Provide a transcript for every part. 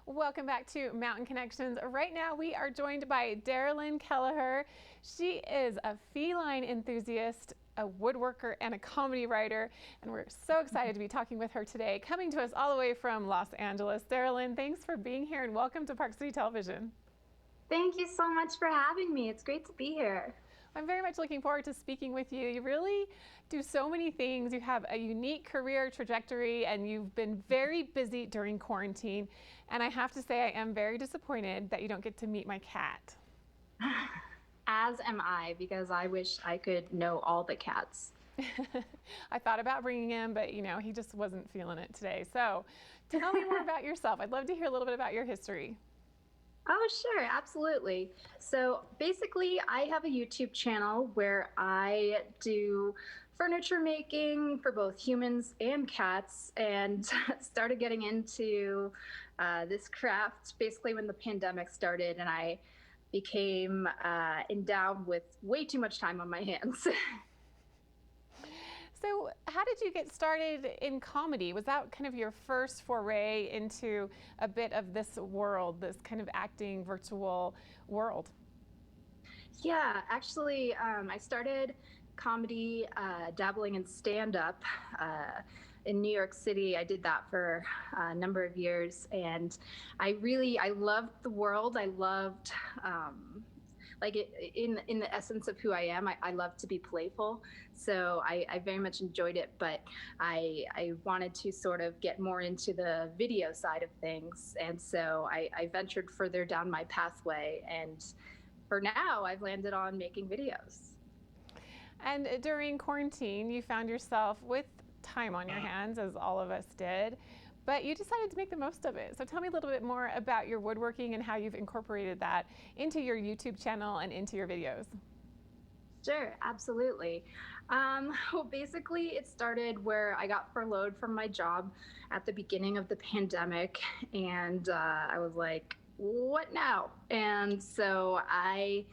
Welcome back to Mountain Connections. Right now we are joined by Daralyn Kelleher. She is a feline enthusiast, a woodworker, and a comedy writer, and we're so excited to be talking with her today, coming to us all the way from Los Angeles. Daralyn, thanks for being here and welcome to Park City Television. Thank you so much for having me. It's great to be here. I'm very much looking forward to speaking with you. You really do so many things. You have a unique career trajectory and you've been very busy during quarantine. And I have to say, I am very disappointed that you don't get to meet my cat. As am I, because I wish I could know all the cats. I thought about bringing him, but he just wasn't feeling it today. So tell me more about yourself. I'd love to hear a little bit about your history. Oh, sure, absolutely. So basically, I have a YouTube channel where I do furniture making for both humans and cats, and started getting into this craft basically when the pandemic started, and I became endowed with way too much time on my hands. So how did you get started in comedy? Was that kind of your first foray into a bit of this world, this kind of acting virtual world? Yeah, actually, I started comedy, dabbling in stand-up in New York City. I did that for a number of years, and I loved the world. I loved in the essence of who I am. I love to be playful, so I very much enjoyed it. But I wanted to sort of get more into the video side of things, and so I ventured further down my pathway. And for now, I've landed on making videos. And during quarantine, you found yourself with time on your hands, as all of us did, but you decided to make the most of it. So tell me a little bit more about your woodworking and how you've incorporated that into your YouTube channel and into your videos. Sure, absolutely. Well, basically, it started where I got furloughed from my job at the beginning of the pandemic, and I was like, what now? And so I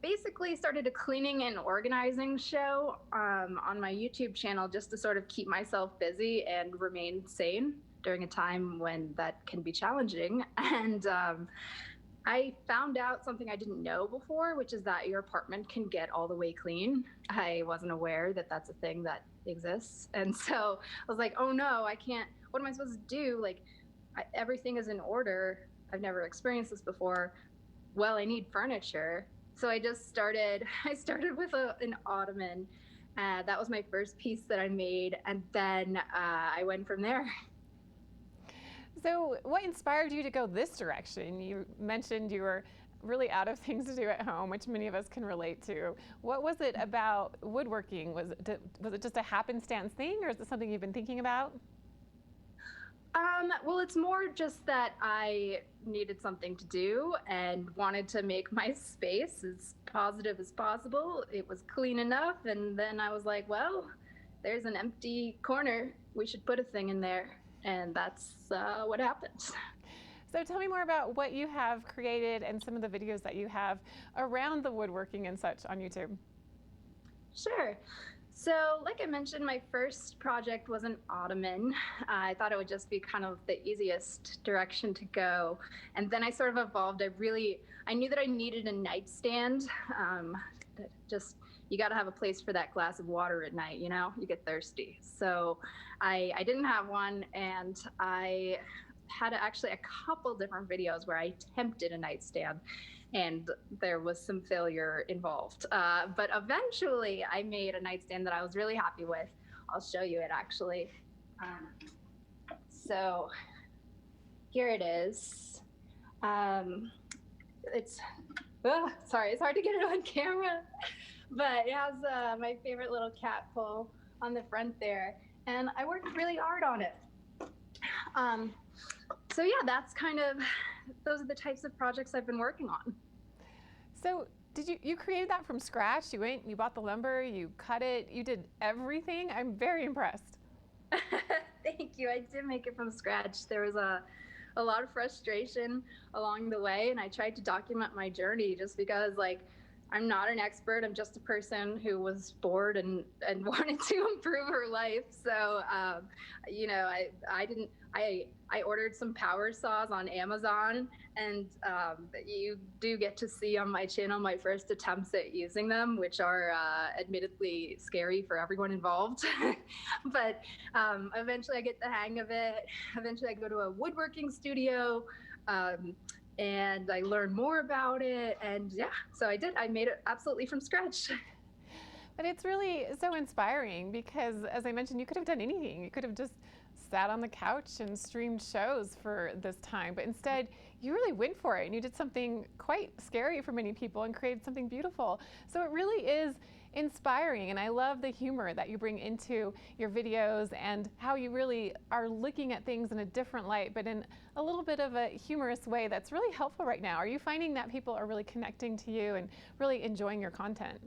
basically started a cleaning and organizing show on my YouTube channel just to sort of keep myself busy and remain sane during a time when that can be challenging. And I found out something I didn't know before, which is that your apartment can get all the way clean. I wasn't aware that that's a thing that exists. And so I was like, oh no, I can't, what am I supposed to do? Like, everything is in order. I've never experienced this before. Well, I need furniture. So I started with an ottoman. That was my first piece that I made. And then I went from there. So what inspired you to go this direction? You mentioned you were really out of things to do at home, which many of us can relate to. What was it about woodworking? Was it just a happenstance thing, or is it something you've been thinking about? Well, it's more just that I needed something to do and wanted to make my space as positive as possible. It was clean enough, and then I was like, well, there's an empty corner. We should put a thing in there. And that's what happened. So tell me more about what you have created and some of the videos that you have around the woodworking and such on YouTube. Sure. So like I mentioned, my first project was an ottoman. I thought it would just be kind of the easiest direction to go. And then I sort of evolved. I knew that I needed a nightstand. You got to have a place for that glass of water at night, you get thirsty. So I didn't have one, and I had actually a couple different videos where I attempted a nightstand, and there was some failure involved. But eventually I made a nightstand that I was really happy with. I'll show you it actually. So here it is. It's hard to get it on camera, but it has my favorite little cat pole on the front there, and I worked really hard on it. So yeah, those are the types of projects I've been working on. So did you created that from scratch? You bought the lumber, you cut it, you did everything? I'm very impressed. Thank you. I did make it from scratch. There was a lot of frustration along the way, and I tried to document my journey just because, I'm not an expert. I'm just a person who was bored and wanted to improve her life. So, I I ordered some power saws on Amazon, and you do get to see on my channel my first attempts at using them, which are admittedly scary for everyone involved. But eventually I get the hang of it. Eventually I go to a woodworking studio. And I learned more about it, and yeah, so I did. I made it absolutely from scratch. But it's really so inspiring because, as I mentioned, you could have done anything. You could have just sat on the couch and streamed shows for this time, but instead you really went for it and you did something quite scary for many people and created something beautiful. So it really is inspiring, and I love the humor that you bring into your videos and how you really are looking at things in a different light, but in a little bit of a humorous way that's really helpful right now. Are you finding that people are really connecting to you and really enjoying your content?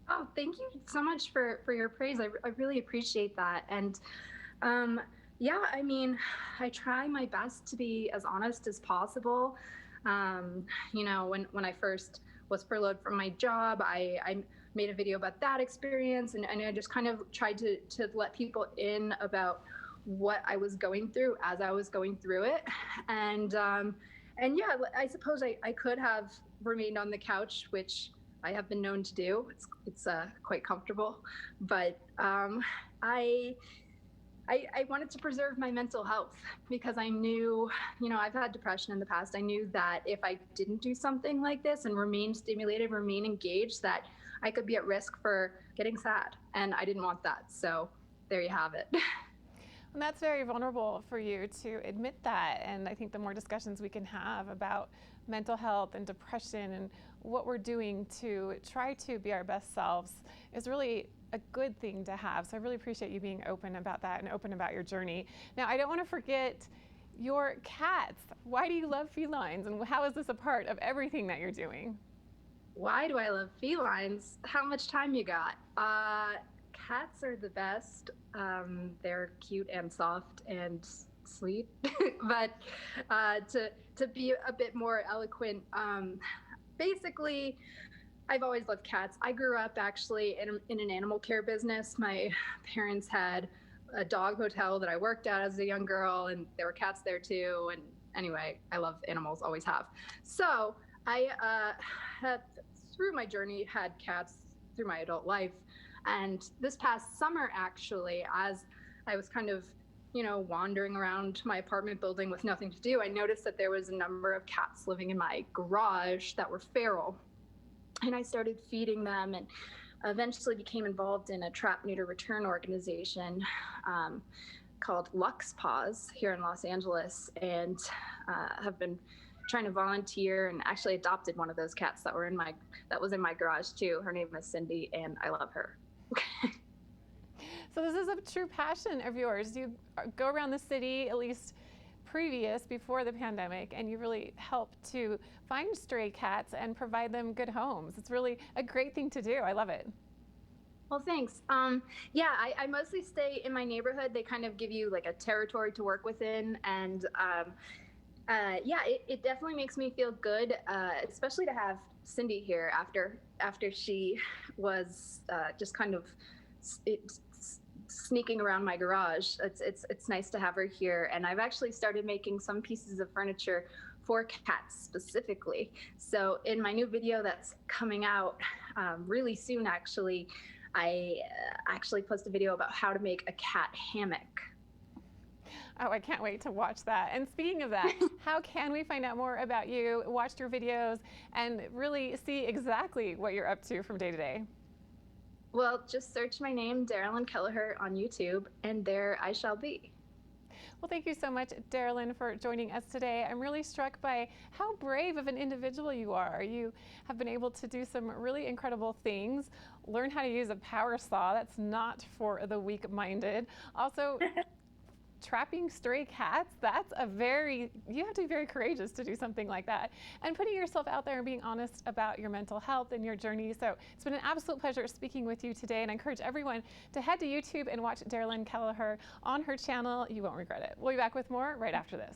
Oh, thank you so much for your praise. I really appreciate that. And yeah, I mean, I try my best to be as honest as possible. You know, when I first was furloughed from my job, I made a video about that experience, and I just kind of tried to let people in about what I was going through as I was going through it. And yeah, I suppose I could have remained on the couch, which I have been known to do. It's quite comfortable, but I wanted to preserve my mental health because I knew, you know, I've had depression in the past. I knew that if I didn't do something like this and remain stimulated, remain engaged, that I could be at risk for getting sad, and I didn't want that. So there you have it. And that's very vulnerable for you to admit that. And I think the more discussions we can have about mental health and depression and what we're doing to try to be our best selves is really a good thing to have. So I really appreciate you being open about that and open about your journey. Now, I don't want to forget your cats. Why do you love felines, and how is this a part of everything that you're doing? Why do I love felines? How much time you got? Cats are the best. They're cute and soft and sweet. But to be a bit more eloquent, basically, I've always loved cats. I grew up actually in an animal care business. My parents had a dog hotel that I worked at as a young girl, and there were cats there too. And anyway, I love animals, always have. So I have, through my journey, had cats through my adult life. And this past summer, actually, as I was kind of, you know, wandering around my apartment building with nothing to do, I noticed that there was a number of cats living in my garage that were feral. And I started feeding them, and eventually became involved in a trap, neuter, return organization called Lux Paws here in Los Angeles, and have been trying to volunteer, and actually adopted one of those cats that was in my garage too. Her name is Cindy, and I love her. So this is a true passion of yours. You go around the city, at least before the pandemic, and you really help to find stray cats and provide them good homes. It's really a great thing to do. I love it. Well, thanks. Yeah, I mostly stay in my neighborhood. They kind of give you like a territory to work within, and yeah, it definitely makes me feel good, especially to have Cindy here after she was just kind of sneaking around my garage. It's nice to have her here, and I've actually started making some pieces of furniture for cats specifically. So in my new video that's coming out really soon, actually, I actually posted a video about how to make a cat hammock. Oh, I can't wait to watch that. And speaking of that, how can we find out more about you, watch your videos, and really see exactly what you're up to from day to day? Well, just search my name, Daralyn Kelleher, on YouTube, and there I shall be. Well, thank you so much, Daralyn, for joining us today. I'm really struck by how brave of an individual you are. You have been able to do some really incredible things, learn how to use a power saw. That's not for the weak-minded. Also, trapping stray cats, you have to be very courageous to do something like that. And putting yourself out there and being honest about your mental health and your journey. So it's been an absolute pleasure speaking with you today, and I encourage everyone to head to YouTube and watch Daralyn Kelleher on her channel. You won't regret it. We'll be back with more right after this.